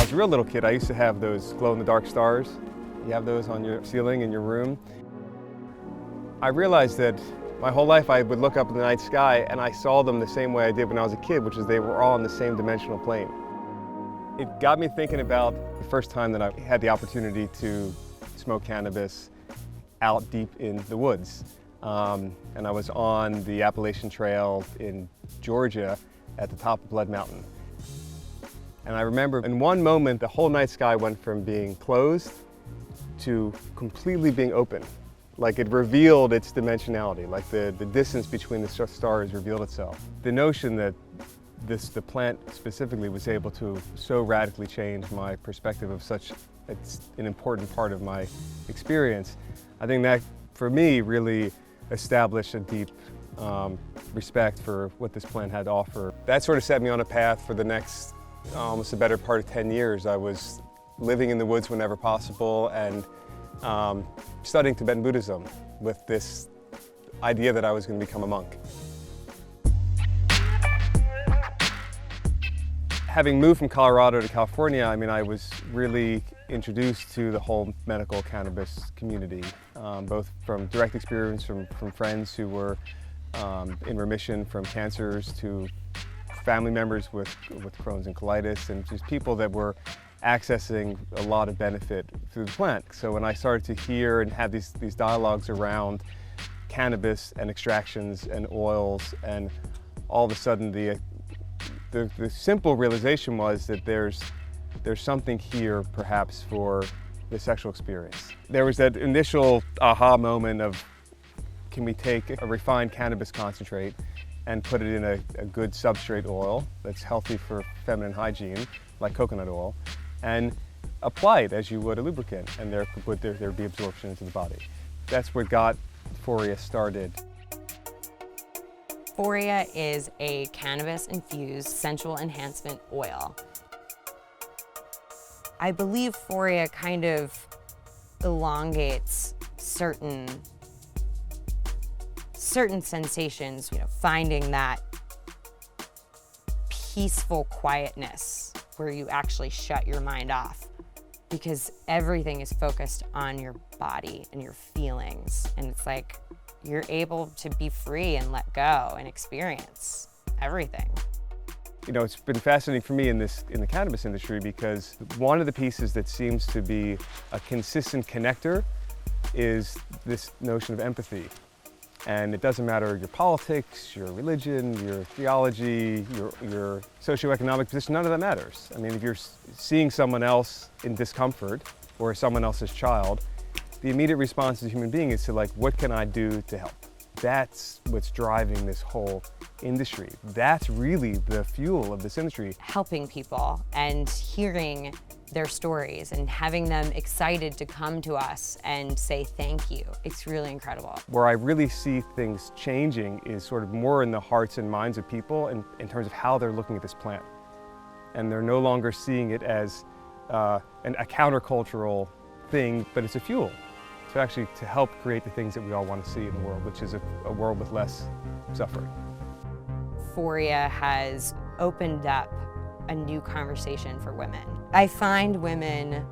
was a real little kid, I used to have those glow-in-the-dark stars. You have those on your ceiling in your room. I realized that my whole life I would look up in the night sky and I saw them the same way I did when I was a kid, which is they were all on the same dimensional plane. It got me thinking about the first time that I had the opportunity to smoke cannabis out deep in the woods. And I was on the Appalachian Trail in Georgia at the top of Blood Mountain. And I remember in one moment, the whole night sky went from being closed to completely being open. Like it revealed its dimensionality, like the distance between the stars revealed itself. The notion that the plant specifically was able to so radically change my perspective of such an important part of my experience, I think that for me really established a deep respect for what this plant had to offer. That sort of set me on a path for the next almost the better part of 10 years. I was living in the woods whenever possible and studying Tibetan Buddhism with this idea that I was going to become a monk. Having moved from Colorado to California, I mean, I was really introduced to the whole medical cannabis community, both from direct experience from friends who were in remission from cancers to family members with Crohn's and colitis, and just people that were accessing a lot of benefit through the plant. So when I started to hear and have these dialogues around cannabis and extractions and oils, and all of a sudden the simple realization was that there's something here perhaps for the sexual experience. There was that initial aha moment of, can we take a refined cannabis concentrate and put it in a good substrate oil that's healthy for feminine hygiene, like coconut oil, and apply it as you would a lubricant, and there would be absorption into the body. That's what got Foria started. Foria is a cannabis-infused sensual enhancement oil. I believe Foria kind of elongates certain sensations, finding that peaceful quietness where you actually shut your mind off, because everything is focused on your body and your feelings, and it's like you're able to be free and let go and experience everything. It's been fascinating for me in the cannabis industry, because one of the pieces that seems to be a consistent connector is this notion of empathy. And it doesn't matter your politics, your religion, your theology, your socioeconomic position, none of that matters. I mean, if you're seeing someone else in discomfort or someone else's child, the immediate response as a human being is to what can I do to help? That's what's driving this whole industry. That's really the fuel of this industry. Helping people and hearing their stories and having them excited to come to us and say thank you. It's really incredible. Where I really see things changing is sort of more in the hearts and minds of people in terms of how they're looking at this plant. And they're no longer seeing it as a countercultural thing, but it's a fuel. So actually to help create the things that we all want to see in the world, which is a world with less suffering. Foria has opened up a new conversation for women. I find women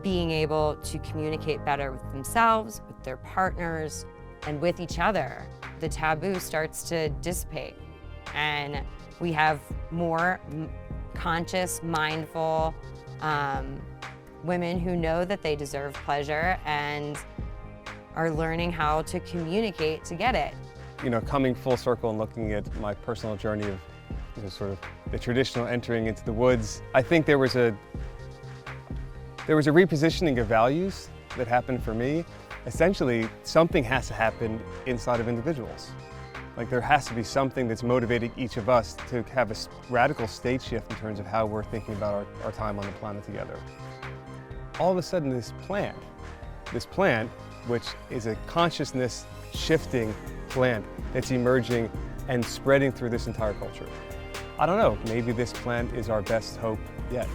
being able to communicate better with themselves, with their partners, and with each other. The taboo starts to dissipate, and we have more conscious, mindful women who know that they deserve pleasure and are learning how to communicate to get it. Coming full circle and looking at my personal journey of sort of the traditional entering into the woods, I think there was a repositioning of values that happened for me. Essentially, something has to happen inside of individuals. There has to be something that's motivating each of us to have a radical state shift in terms of how we're thinking about our time on the planet together. All of a sudden, this plant, which is a consciousness shifting plant that's emerging and spreading through this entire culture. I don't know, maybe this plant is our best hope yet.